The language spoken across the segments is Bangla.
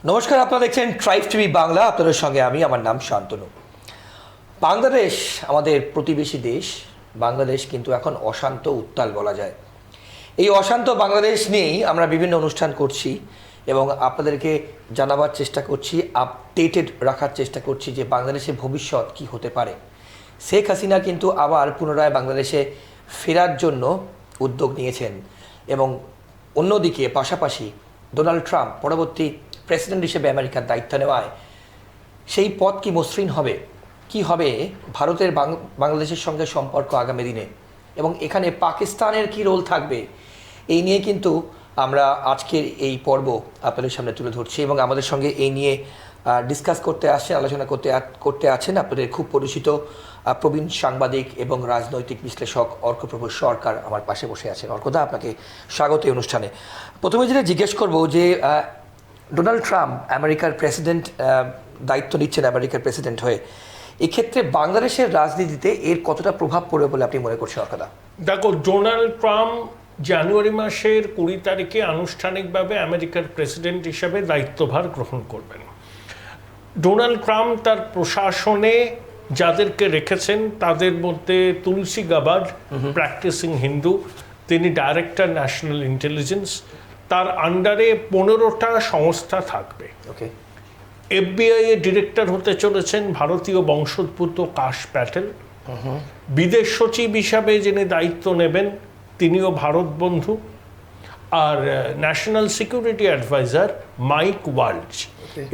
নমস্কার, আপনারা দেখছেন ট্রাইব টিভি বাংলা। আপনাদের সঙ্গে আমার নাম শান্তনু। বাংলাদেশ আমাদের প্রতিবেশী দেশ। বাংলাদেশ কিন্তু এখন অশান্ত উত্তাল বলা যায়। এই অশান্ত বাংলাদেশ নিয়েই আমরা বিভিন্ন অনুষ্ঠান করছি এবং আপনাদেরকে জানাবার চেষ্টা করছি, আপডেটেড রাখার চেষ্টা করছি যে বাংলাদেশের ভবিষ্যৎ কি হতে পারে। শেখ হাসিনা কিন্তু আবার পুনরায় বাংলাদেশে ফেরার জন্য উদ্যোগ নিয়েছেন এবং অন্যদিকে পাশাপাশি ডোনাল্ড ট্রাম্প পরবর্তী প্রেসিডেন্ট হিসেবে আমেরিকার দায়িত্ব নেওয়ায় সেই পথ কি মসৃণ হবে, কি হবে ভারতের বাংলাদেশের সঙ্গে সম্পর্ক আগামী দিনে, এবং এখানে পাকিস্তানের কি রোল থাকবে, এই নিয়ে কিন্তু আমরা আজকের এই পর্ব আপনাদের সামনে তুলে ধরছি। এবং আমাদের সঙ্গে এই নিয়ে ডিসকাস করতে আসছেন, আলোচনা করতে আছেন আপনাদের খুব পরিচিত প্রবীণ সাংবাদিক এবং রাজনৈতিক বিশ্লেষক অর্কপ্রভু সরকার আমার পাশে বসে আছেন। অর্কদা, আপনাকে স্বাগত এই অনুষ্ঠানে। প্রথমে যেটা জিজ্ঞেস করবো যে ডোনাল্ড ট্রাম্প আমেরিকার প্রেসিডেন্ট দায়িত্ব নিচ্ছেন আমেরিকার প্রেসিডেন্ট হয়ে, এক্ষেত্রে বাংলাদেশের রাজনীতিতে এর কতটা প্রভাব পড়বে বলে আপনি মনে করছেন অর্কদা? দেখো, ডোনাল্ড ট্রাম্প জানুয়ারি মাসের 20 তারিখে আনুষ্ঠানিকভাবে আমেরিকার প্রেসিডেন্ট হিসেবে দায়িত্বভার গ্রহণ করবেন। ডোনাল্ড ট্রাম্প তার প্রশাসনে যাদেরকে রেখেছেন তাদের মধ্যে তুলসী গাবার্ড, প্র্যাকটিসিং হিন্দু, তিনি ডাইরেক্টর ন্যাশনাল ইন্টেলিজেন্স। তার আন্ডারে 15টা সংস্থা থাকবে। ওকে। FBI এর ডিরেক্টর হতে চলেছেন ভারতীয় বংশোদ্ভূত কাশ প্যাটেল। বিদেশ সচিব হিসাবে যিনি দায়িত্ব নেবেন তিনিও ভারত বন্ধু। আর national security adviser Mike Waltz.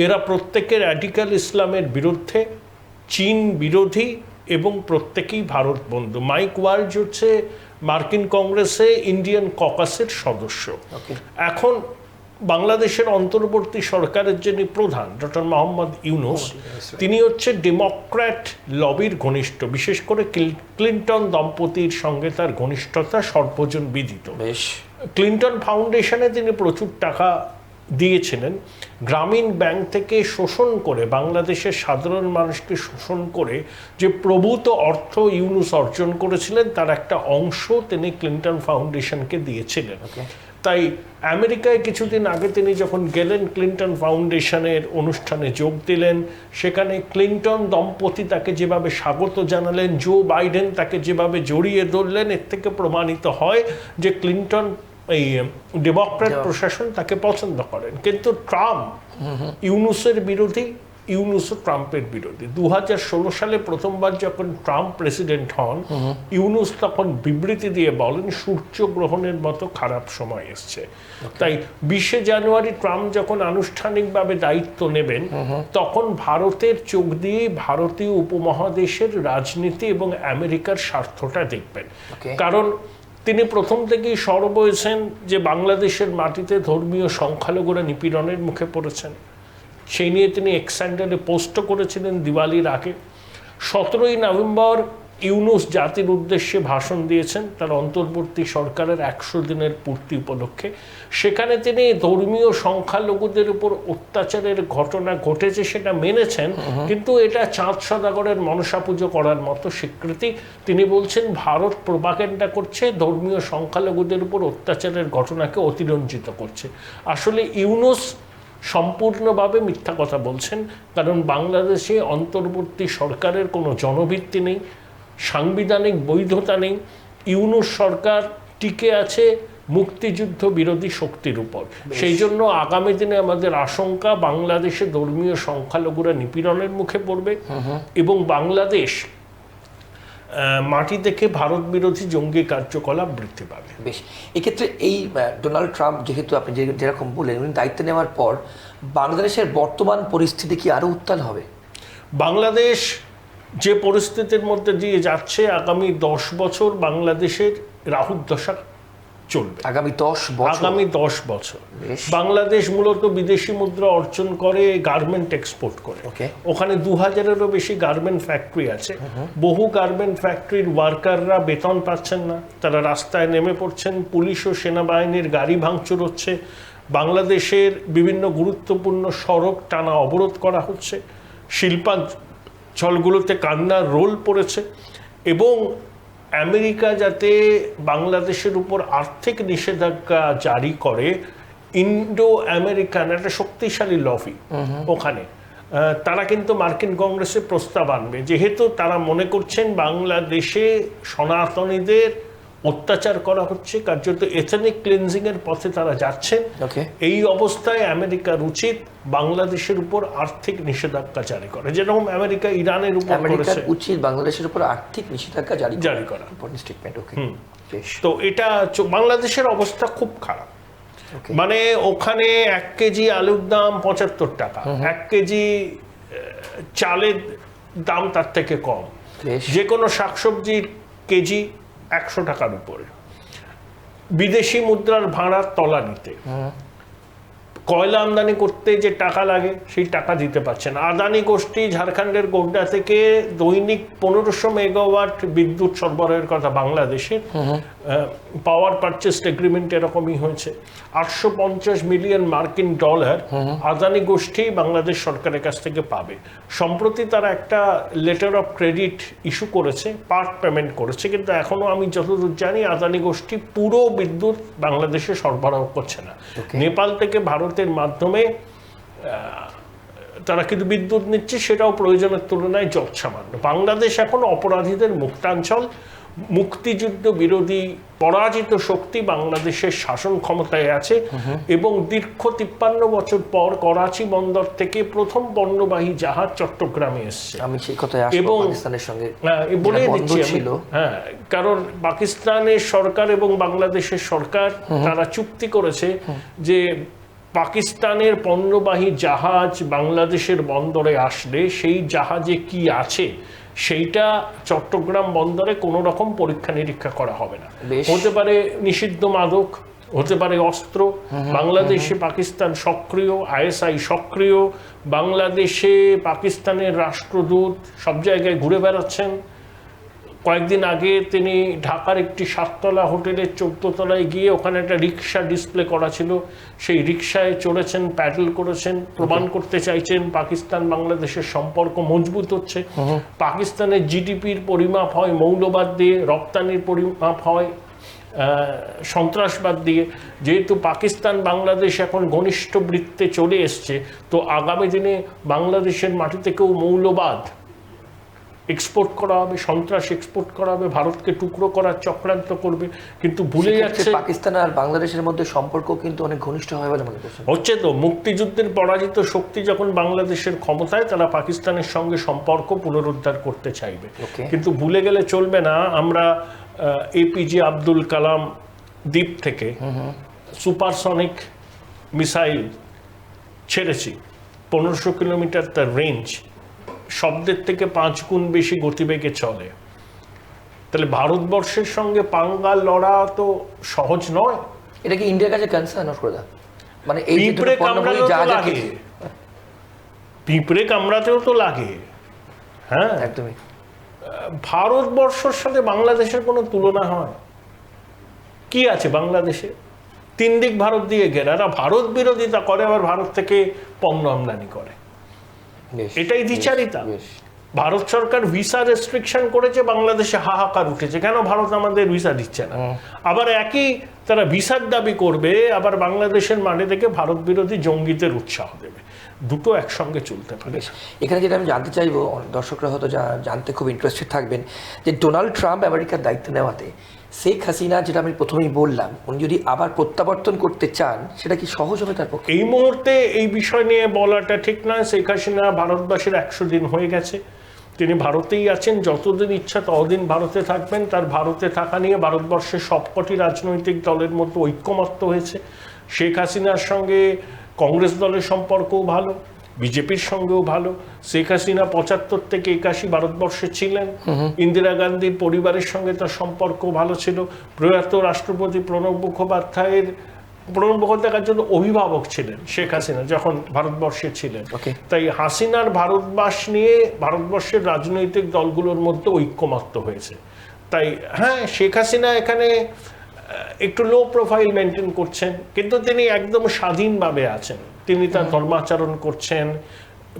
এরা প্রত্যেকে র্যাডিক্যাল ইসলামের বিরুদ্ধে, চীন বিরোধী এবং প্রত্যেকেই ভারত বন্ধু। মাইক ওয়ালজ হচ্ছে মার্কিন কংগ্রেসে ইন্ডিয়ান ককাসের সদস্য। এখন বাংলাদেশের অন্তর্বর্তী সরকারের যিনি প্রধান ডক্টর মোহাম্মদ ইউনুস, তিনি হচ্ছে ডেমোক্র্যাট লবির ঘনিষ্ঠ, বিশেষ করে ক্লিন্টন দম্পতির সঙ্গে তার ঘনিষ্ঠতা সর্বজন বিদিত। ক্লিন্টন ফাউন্ডেশনে তিনি প্রচুর টাকা দিয়েছিলেন। গ্রামীণ ব্যাংক থেকে শোষণ করে, বাংলাদেশের সাধারণ মানুষকে শোষণ করে যে প্রভূত অর্থ ইউনুস অর্জন করেছিলেন তার একটা অংশ তিনি ক্লিন্টন ফাউন্ডেশনকে দিয়েছিলেন। তাই আমেরিকায় কিছুদিন আগে তিনি যখন গেলেন, ক্লিন্টন ফাউন্ডেশনের অনুষ্ঠানে যোগ দিলেন। সেখানে ক্লিন্টন দম্পতি তাকে যেভাবে স্বাগত জানালেন, জো বাইডেন তাকে যেভাবে জড়িয়ে ধরলেন, এর থেকে প্রমাণিত হয় যে ক্লিন্টন এই ডেমোক্র্যাট প্রশাসন তাকে পছন্দ করেন। কিন্তু ট্রাম্প ইউনুসের বিরোধী, ইউনুসও ট্রাম্পের বিরোধী। 2016 সালে প্রথমবার যখন ট্রাম্প প্রেসিডেন্ট হন, ইউনুস তখন বিবৃতি দিয়ে বলেন সূর্যগ্রহণের মতো খারাপ সময় এসছে। তাই 20 জানুয়ারি ট্রাম্প যখন আনুষ্ঠানিকভাবে দায়িত্ব নেবেন, তখন ভারতের চোখ দিয়ে ভারতীয় উপমহাদেশের রাজনীতি এবং আমেরিকার স্বার্থটা দেখবেন। কারণ তিনি প্রথম থেকেই স্বর বয়েছেন যে বাংলাদেশের মাটিতে ধর্মীয় সংখ্যালঘুরা নিপীড়নের মুখে পড়েছেন। সেই নিয়ে তিনি এক্সেন্ডারে পোস্টও করেছিলেন দিওয়ালির আগে। 17ই নভেম্বর ইউনুস জাতির উদ্দেশ্যে ভাষণ দিয়েছেন তার অন্তর্বর্তী সরকারের 100 দিনের পূর্তি উপলক্ষে। সেখানে তিনি ধর্মীয় সংখ্যালঘুদের উপর অত্যাচারের ঘটনা ঘটেছে সেটা মেনেছেন, কিন্তু এটা চাঁদ সদাগরের মনসা পুজো করার মতো স্বীকৃতি। তিনি বলছেন ভারত প্রোপাগান্ডা করছে, ধর্মীয় সংখ্যালঘুদের উপর অত্যাচারের ঘটনাকে অতিরঞ্জিত করছে। আসলে ইউনুস সম্পূর্ণভাবে মিথ্যা কথা বলছেন, কারণ বাংলাদেশে অন্তর্বর্তী সরকারের কোনো জনভিত্তি নেই, সাংবিধানিক বৈধতা নেই। ইউনুস সরকার টিকে আছে মুক্তিযুদ্ধ বিরোধী শক্তির উপর। সেই জন্য আগামী দিনে আমাদের আশঙ্কা বাংলাদেশে ধর্মীয় সংখ্যালঘুরা নিপীড়নের মুখে পড়বে এবং বাংলাদেশ মাটি থেকে ভারত বিরোধী জঙ্গি কার্যকলাপ বৃদ্ধি পাবে। বেশ, এক্ষেত্রে এই ডোনাল্ড ট্রাম্প যেহেতু আপনি যেরকম বললেন উনি দায়িত্ব নেওয়ার পর বাংলাদেশের বর্তমান পরিস্থিতি কি আরও উত্তাল হবে? বাংলাদেশ যে পরিস্থিতির মধ্যে দিয়ে যাচ্ছে, আগামী 10 বছর বাংলাদেশের রাহুর দশা চলবে। আগামী 10 বছর বাংলাদেশ মূলত বিদেশি মুদ্রা অর্জন করে, গার্মেন্ট এক্সপোর্ট করে। ওখানে 2000-এরও বেশি গার্মেন্ট ফ্যাক্টরি আছে। বহু গার্মেন্ট ফ্যাক্টরির ওয়ার্কাররা বেতন পাচ্ছেন না, তারা রাস্তায় নেমে পড়ছেন। পুলিশ ও সেনাবাহিনীর গাড়ি ভাঙচুর হচ্ছে। বাংলাদেশের বিভিন্ন গুরুত্বপূর্ণ সড়ক টানা অবরোধ করা হচ্ছে। শিল্পাঞ্চলগুলোতে কান্নার রোল পড়েছে এবং আমেরিকা যাতে বাংলাদেশের উপর আর্থিক নিষেধাজ্ঞা জারি করে ইন্ডো আমেরিকান একটা শক্তিশালী লবি ওখানে, তারা কিন্তু মার্কিন কংগ্রেসে প্রস্তাব আনবে, যেহেতু তারা মনে করছেন বাংলাদেশে সনাতনীদের অত্যাচার করা হচ্ছে, কার্যত এথনিক ক্লিনজিং এর পথে তারা যাচ্ছেন। এই অবস্থায় আমেরিকার উচিত বাংলাদেশের উপর আর্থিক নিষেধাজ্ঞা জারি করে, যেরকম আমেরিকা ইরানের উপর করেছে। উচিত বাংলাদেশের উপর আর্থিক নিষেধাজ্ঞা জারি করা। স্টেটমেন্ট। ওকে। তো এটা বাংলাদেশের অবস্থা খুব খারাপ। মানে ওখানে 1 কেজি আলুর দাম 75 টাকা, 1 কেজি চালের দাম তার থেকে কম, যে কোনো শাকসবজির কেজি 100 টাকার উপরে, বিদেশি মুদ্রার ভাড়া তলানিতে, কয়লা আমদানি করতে যে টাকা লাগে সেই টাকা দিতে পারছে না। আদানি গোষ্ঠী ঝাড়খণ্ডের গোড্ডা থেকে দৈনিক 1500 মেগাওয়াট বিদ্যুৎ সরবরাহের কথা বাংলাদেশের, পাওয়ার পারচেস এগ্রিমেন্ট এরকমই হয়েছে। 850 মিলিয়ন মার্কিন ডলার আদানি গোষ্ঠী বাংলাদেশ সরকারের কাছ থেকে পাবে। সম্প্রতি তারা একটা লেটার অফ ক্রেডিট ইস্যু করেছে, পার্ট পেমেন্ট করেছে, কিন্তু এখনো আমি যতদূর জানি আদানি গোষ্ঠী পুরো বিদ্যুৎ বাংলাদেশে সরবরাহ করছে না। নেপাল থেকে ভারতের মাধ্যমে তারা কিন্তু বিদ্যুৎ নিচ্ছে, সেটাও প্রয়োজনের তুলনায় যৎসামান্য। বাংলাদেশ এখন অপরাধীদের মুক্তাঞ্চল। মুক্তিযুদ্ধ বিরোধী পরাজিত শক্তি বাংলাদেশের শাসন ক্ষমতায় আছে এবং দীর্ঘ 53 বছর পর করাচি বন্দর থেকে প্রথম পণ্যবাহী জাহাজ চট্টগ্রামে এসছে। আমি সেই কথাই আসবো, এবং পাকিস্তানের সঙ্গে বলে দিচ্ছি আমি, কারণ পাকিস্তানের সরকার এবং বাংলাদেশের সরকার তারা চুক্তি করেছে যে পাকিস্তানের পণ্যবাহী জাহাজ বাংলাদেশের বন্দরে আসলে সেই জাহাজে কি আছে সেইটা চট্টগ্রাম বন্দরে কোনো রকম পরীক্ষা নিরীক্ষা করা হবে না। হতে পারে নিষিদ্ধ মাদক, হতে পারে অস্ত্র। বাংলাদেশে পাকিস্তান সক্রিয়, ISI সক্রিয়, বাংলাদেশে পাকিস্তানের রাষ্ট্রদূত সব জায়গায় ঘুরে বেড়াচ্ছেন। কয়েকদিন আগে তিনি ঢাকার একটি 7তলা হোটেলের 14 তলায় গিয়ে ওখানে একটা রিক্সা ডিসপ্লে করা ছিল, সেই রিক্সায় চড়েছেন, প্যাডেল করেছেন, প্রমাণ করতে চাইছেন পাকিস্তান বাংলাদেশের সম্পর্ক মজবুত হচ্ছে। পাকিস্তানের জিডিপির পরিমাপ হয় মৌলবাদ দিয়ে, রপ্তানির পরিমাপ হয় সন্ত্রাসবাদ দিয়ে। যেহেতু পাকিস্তান বাংলাদেশ এখন ঘনিষ্ঠ বৃত্তে চলে এসছে, তো আগামী দিনে বাংলাদেশের মাটি থেকেও মৌলবাদ এক্সপোর্ট করা হবে, সন্ত্রাস এক্সপোর্ট করা হবে, ভারতকে টুকরো করার চক্রান্ত করবে। কিন্তু ভুলে যাচ্ছে পাকিস্তান আর বাংলাদেশের মধ্যে সম্পর্ক কিন্তু অনেক ঘনিষ্ঠ হয় বলে মনে করছেন। হচ্ছে তো, মুক্তিযুদ্ধের পরাজিত শক্তি যখন বাংলাদেশের ক্ষমতায়, তারা পাকিস্তানের সঙ্গে সম্পর্ক পুনরুদ্ধার করতে চাইবে। কিন্তু ভুলে গেলে চলবে না, আমরা APJ আব্দুল কালাম দ্বীপ থেকে সুপারসনিক মিসাইল ছেড়েছি, 1500 কিলোমিটার তার রেঞ্জ, শব্দের থেকে 5 গুণ বেশি গতিবেগে চলে। তাহলে ভারতবর্ষের সঙ্গে পাঙ্গা লড়া তো সহজ নয়। এটা কি ইন্ডিয়ার কাছে কনসার্ন করে দাও? মানে এই পিঁপড়ে কামড়াতেও তো লাগে, পিঁপড়ে কামড়াতেও তো লাগে। হ্যাঁ, একদমই। ভারতবর্ষের সাথে বাংলাদেশের কোনো তুলনা হয়? কি আছে বাংলাদেশে? 3 দিক ভারত দিয়ে ঘেরা, ভারত বিরোধিতা করে, আবার ভারত থেকে পণ্য আমদানি করে। এটাই দ্বিচারিতা। ভারত সরকার ভিসা রেস্ট্রিকশন করেছে, বাংলাদেশে হাহাকার উঠেছে, কেন ভারত আমাদের ভিসা দিচ্ছে না। আবার একই তারা ভিসার দাবি করবে, আবার বাংলাদেশের মানে থেকে ভারত বিরোধী জঙ্গিদের উৎসাহ দেবে। দুটো একসঙ্গে চলতে পারে। এখানে যেটা আমি জানতে চাইবো, দর্শকরা হয়তো জানতে খুব ইন্টারেস্টেড থাকবেন, যে ডোনাল্ড ট্রাম্প আমেরিকার দায়িত্ব নেওয়াতে শেখ হাসিনা, যেটা আমি প্রথমেই বললাম, উনি যদি আবার প্রত্যাবর্তন করতে চান, সেটা কি সহজ হবে তার পক্ষে? এই মুহূর্তে এই বিষয় নিয়ে বলাটা ঠিক নয়। শেখ হাসিনা ভারতবাসীর 100 দিন হয়ে গেছে, তিনি ভারতেই আছেন, যতদিন ইচ্ছা ততদিন ভারতে থাকবেন। তার ভারতে থাকা নিয়ে ভারতবর্ষের সবকটি রাজনৈতিক দলের মধ্যে ঐক্যমত্য হয়েছে। শেখ হাসিনার সঙ্গে কংগ্রেস দলের সম্পর্কও ভালো, বিজেপির সঙ্গেও ভালো। শেখ হাসিনা 75 থেকে 81 ভারতবর্ষে ছিলেন। ইন্দিরা গান্ধীর পরিবারের সঙ্গে তার সম্পর্ক ভালো ছিল। প্রয়াত রাষ্ট্রপতি প্রণব মুখোপাধ্যায়ের জন্য অভিভাবক ছিলেন শেখ হাসিনা যখন ভারতবর্ষে ছিলেন। তাই হাসিনার ভারতবাস নিয়ে ভারতবর্ষের রাজনৈতিক দলগুলোর মধ্যে ঐক্যমত্য হয়েছে। তাই হ্যাঁ, শেখ হাসিনা এখানে একটু লো প্রোফাইল মেনটেন করছেন, কিন্তু তিনি একদম স্বাধীনভাবে আছেন। তিনি তার ধর্মাচরণ করছেন,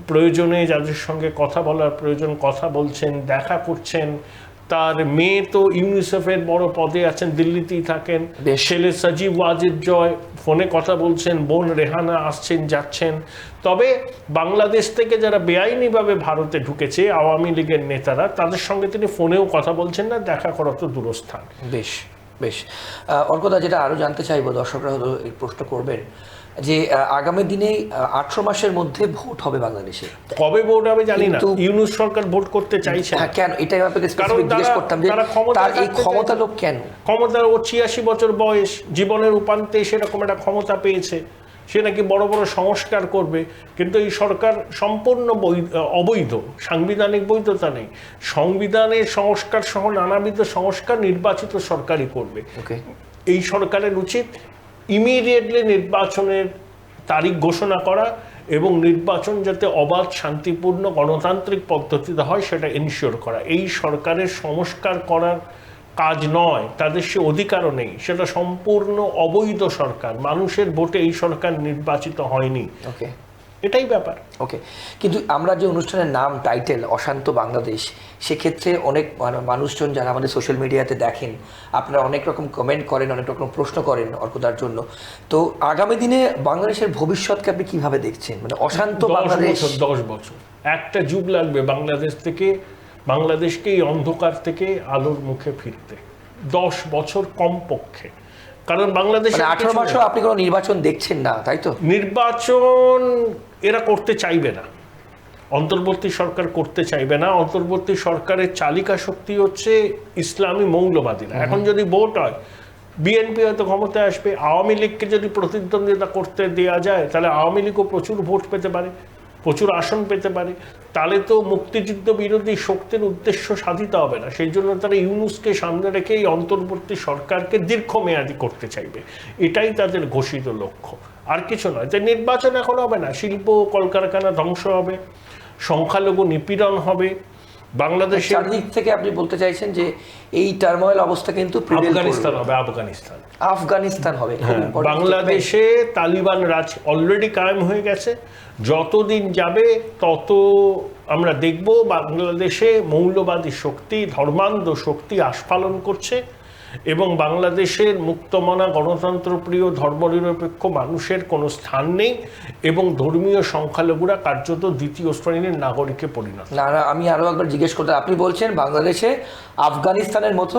প্রয়োজনে যাদের সঙ্গে কথা বলার প্রয়োজন কথা বলছেন, দেখা করছেন, তার মেয়ে তো ইউনিসেফের বড় পদে আছেন, দিল্লিতেই থাকেন। বেশ। ছেলে সাজিব ওয়াজিদ জয় ফোনে কথা বলছেন, বোন রেহানা আসছেন যাচ্ছেন। তবে বাংলাদেশ থেকে যারা বেআইনিভাবে ভারতে ঢুকেছে আওয়ামী লীগের নেতারা, তাদের সঙ্গে তিনি ফোনেও কথা বলছেন না, দেখা করা তো দূরস্থান। বেশ বেশ। অর্কদা, যেটা আরও জানতে চাইবো, দর্শকরা হয়তো এই প্রশ্ন করবেন যে আগামী দিনে 18 মাসের মধ্যে ভোট হবে বাংলাদেশে। কবে ভোট হবে জানি না, কিন্তু- ইউনূস সরকার ভোট করতে চাইছে না। হ্যাঁ, কেন? এটাই আপনাকে কারণ স্পেসিফিক জিজ্ঞেস তারা- করতাম যে তারা ক্ষমতায় তার এই থাকতে ক্ষমতা চাইছে। লোক কেন? ক্ষমতার ও 86 বছর বয়স, জীবনের উপান্তে সেরকম একটা ক্ষমতা পেয়েছে, সে নাকি বড় বড় সংস্কার করবে। কিন্তু এই সরকার সম্পূর্ণ অবৈধ, সাংবিধানিক বৈধতা নেই। সংবিধানের সংস্কার সহ নানাবিধ সংস্কার নির্বাচিত সরকারই করবে। ওকে, এই সরকারের উচিত ইমিডিয়েটলি নির্বাচনের তারিখ ঘোষণা করা এবং নির্বাচন যাতে অবাধ, শান্তিপূর্ণ, গণতান্ত্রিক পদ্ধতিতে হয় সেটা এনশিওর করা। এই সরকারের সংস্কার করার কাজ নয়, তাদের সে অধিকারও নেই। সেটা সম্পূর্ণ অবৈধ সরকার, মানুষের ভোটে এই সরকার নির্বাচিত হয়নি, ওকে, এটাই ব্যাপার। ওকে। কিন্তু আমরা যে অনুষ্ঠানের নাম, টাইটেল অশান্ত বাংলাদেশ, সেক্ষেত্রে অনেক মানুষজন যারা আমাদের সোশ্যাল মিডিয়াতে দেখেন, আপনারা অনেক রকম কমেন্ট করেন, অনেক রকম প্রশ্ন করেন অর্কদার জন্য। তো আগামী দিনে বাংলাদেশের ভবিষ্যৎকে আপনি কিভাবে দেখছেন? মানে অশান্ত 10 বাংলাদেশ। বছর 10 বছর একটা যুগ লাগবে বাংলাদেশকে এই অন্ধকার থেকে আলোর মুখে ফিরতে। 10 বছর কমপক্ষে। কারণ বাংলাদেশ মানে 18 মাসও আপনি কোনো নির্বাচন দেখছেন না, তাই তো? নির্বাচন এরা করতে চাইবে না, অন্তর্বর্তী সরকার করতে চাইবে না। অন্তর্বর্তী সরকারের চালিকা শক্তি হচ্ছে ইসলামী মৌলবাদীরা। এখন যদি ভোট হয়, বিএনপি হয়তো ক্ষমতায় আসবে। আওয়ামী লীগকে যদি প্রতিদ্বন্দ্বিতা করতে দেওয়া যায়, তাহলে আওয়ামী লীগও প্রচুর ভোট পেতে পারে, প্রচুর আসন পেতে পারে। তাহলে তো মুক্তিযুদ্ধ বিরোধী শক্তির উদ্দেশ্য সাধিত হবে না। সেই জন্য তারা ইউনূসকে সামনে রেখে এই অন্তর্বর্তী সরকারকে দীর্ঘমেয়াদী করতে চাইবে। এটাই তাদের ঘোষিত লক্ষ্য, আর কিছু নয়। তাই নির্বাচন এখন হবে না, শিল্প কলকারখানা ধ্বংস হবে, সংখ্যালঘু নিপীড়ন হবে। বাংলাদেশের চারদিক থেকে আপনি বলতে চাইছেন যে এই টার্মোয়েল অবস্থা কিন্তু prevail করবে। আফগানিস্তান হবে, আফগানিস্তান আফগানিস্তান হবে। খুব হ্যাঁ, important বাংলাদেশে তালিবান রাজ অলরেডি কায়েম হয়ে গেছে। যতদিন যাবে তত আমরা দেখব বাংলাদেশে মৌলবাদী শক্তি, ধর্মান্ধ শক্তি আস্ফালন করছে এবং বাংলাদেশের মুক্তমনা, গণতন্ত্রপ্রিয়, ধর্মনিরপেক্ষ মানুষের কোনো স্থান নেই এবং ধর্মীয় সংখ্যালঘুরা কার্যত দ্বিতীয় শ্রেণীর নাগরিকে পরিণত। না না, আমি আরো একবার জিজ্ঞেস করতে, আপনি বলছেন বাংলাদেশে আফগানিস্তানের মতো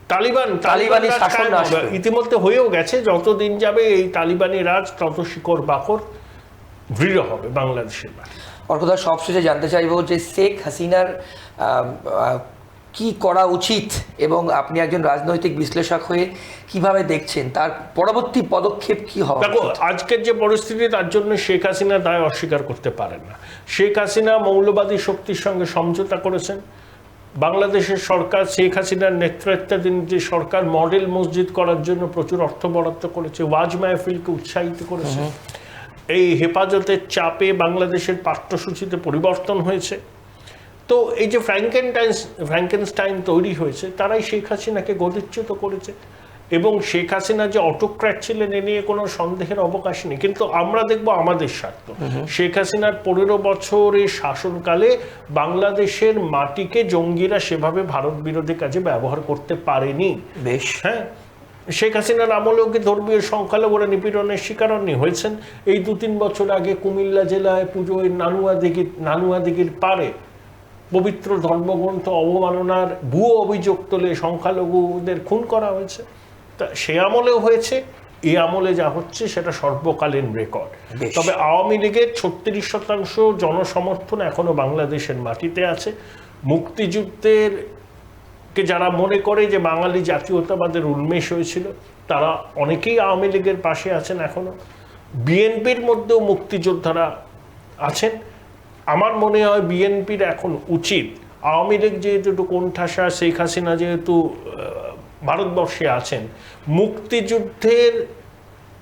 তালিবানি রাজ শাসন কায়েম হবে। আসবে। ইতিমধ্যে হয়েও গেছে। যতদিন যাবে এই তালিবানি রাজ তত শিকড় বাকড় দৃঢ় হবে বাংলাদেশের। অর্কদা, সবশেষে জানতে চাইবো যে শেখ হাসিনার কি করা উচিত, এবং আপনি একজন রাজনৈতিক বিশ্লেষক হয়ে কিভাবে দেখছেন তার পরবর্তী পদক্ষেপ কি হবে? দেখো, আজকের যে পরিস্থিতি, তার জন্য শেখ হাসিনা দায় অস্বীকার করতে পারেন না। শেখ হাসিনা মৌলবাদী শক্তির সঙ্গে সমঝোতা করেছেন। বাংলাদেশের সরকার, শেখ হাসিনার নেতৃত্বাধীন যে সরকার, মডেল মসজিদ করার জন্য প্রচুর অর্থ বরাদ্দ করেছে, ওয়াজ মাহফিলকে উৎসাহিত করেছে। এই হেফাজতের চাপে বাংলাদেশের পাঠ্যসূচিতে পরিবর্তন হয়েছে। তো এই যে ফ্র্যাঙ্কেনস্টাইন তৈরি হয়েছে, তারাই শেখ হাসিনাকে গদিচ্যুত করেছে। এবং শেখ হাসিনা যে অটোক্র্যাট ছিলেন এ নিয়ে কোনো সন্দেহের অবকাশ নেই। কিন্তু আমরা দেখব আমাদের স্বার্থ। শেখ হাসিনার 15 বছরের শাসনকালে বাংলাদেশের মাটিকে জঙ্গিরা সেভাবে ভারত বিরোধী কাজে ব্যবহার করতে পারেনি। বেশ। হ্যাঁ, শেখ হাসিনার আমলেও কি ধর্মীয় সংখ্যালঘুরা নিপীড়নের শিকার হয়েছেন? এই 2-3 বছর আগে কুমিল্লা জেলায় পুজোয় নানুয়া দিঘির পারে পবিত্র ধর্মগ্রন্থ অবমাননার ভুয়ো অভিযোগ তুলে সংখ্যালঘুদের খুন করা হয়েছে। তা সে আমলেও হয়েছে, এই আমলে যা হচ্ছে সেটা সর্বকালীন রেকর্ড। তবে আওয়ামী লীগের 36% জনসমর্থন এখনো বাংলাদেশের মাটিতে আছে। মুক্তিযুদ্ধের কে যারা মনে করে যে বাঙালি জাতীয়তাবাদের উন্মেষ হয়েছিল, তারা অনেকেই আওয়ামী লীগের পাশে আছেন এখনো। বিএনপির মধ্যেও মুক্তিযোদ্ধারা আছেন। আমার মনে হয় বিএনপির এখন উচিত, আওয়ামী লীগ যেহেতু একটু কোণঠাসা, শেখ হাসিনা যেহেতু ভারতবর্ষে আছেন, মুক্তিযুদ্ধের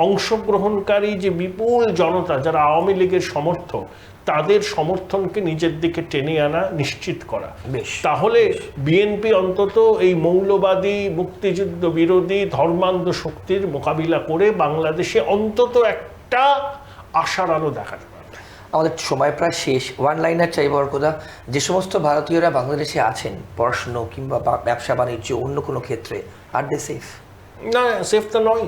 অংশগ্রহণকারী যে বিপুল জনতা যারা আওয়ামী লীগের সমর্থক, তাদের সমর্থনকে নিজের দিকে টেনে আনা, নিশ্চিত করা। তাহলে বিএনপি অন্তত এই মৌলবাদী, মুক্তিযুদ্ধ বিরোধী, ধর্মান্ধ শক্তির মোকাবিলা করে বাংলাদেশে অন্তত একটা আশার আলো দেখাতে পারে। আমাদের সময় প্রায় শেষ। ওয়ান লাইনার চাইব অর্কদা, যে সমস্ত ভারতীয়রা বাংলাদেশে আছেন পড়াশুনো কিংবা ব্যবসা বাণিজ্য অন্য কোনো ক্ষেত্রে, আর দে সেফ? না, সেফ তো নয়,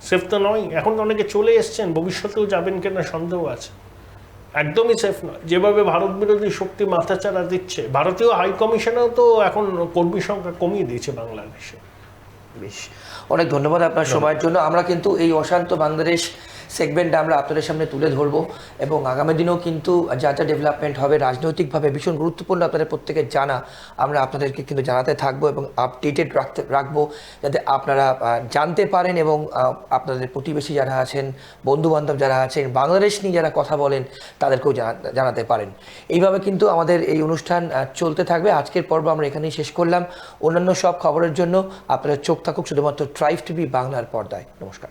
সেফ তো নয়। এখন তো অনেকে চলে এসছেন, ভবিষ্যতেও যাবেন কিনা সন্দেহ আছে। একদমই সেফ নয়। যেভাবে ভারত বিরোধী শক্তি মাথাচাড়া দিচ্ছে, ভারতীয় হাই কমিশনেও তো এখন কর্মী সংখ্যা কমিয়ে দিয়েছে বাংলাদেশে। বেশ, অনেক ধন্যবাদ আপনার সময়ের জন্য। আমরা কিন্তু এই অশান্ত বাংলাদেশ সেগমেন্ট আমরা আপনাদের সামনে তুলে ধরবো এবং আগামী দিনেও কিন্তু যা যা ডেভেলপমেন্ট হবে রাজনৈতিকভাবে ভীষণ গুরুত্বপূর্ণ আপনাদের প্রত্যেকের জানা, আমরা আপনাদেরকে কিন্তু জানাতে থাকবো এবং আপডেটেড রাখবো, যাতে আপনারা জানতে পারেন এবং আপনাদের প্রতিবেশী যারা আছেন, বন্ধুবান্ধব যারা আছেন, বাংলাদেশ নিয়ে যারা কথা বলেন তাদেরকেও জানাতে পারেন। এইভাবে কিন্তু আমাদের এই অনুষ্ঠান চলতে থাকবে। আজকের পর্ব আমরা এখানেই শেষ করলাম। অন্যান্য সব খবরের জন্য আপনারা চোখ থাকুক শুধুমাত্র ট্রাইব টিভি বাংলার পর্দায়। নমস্কার।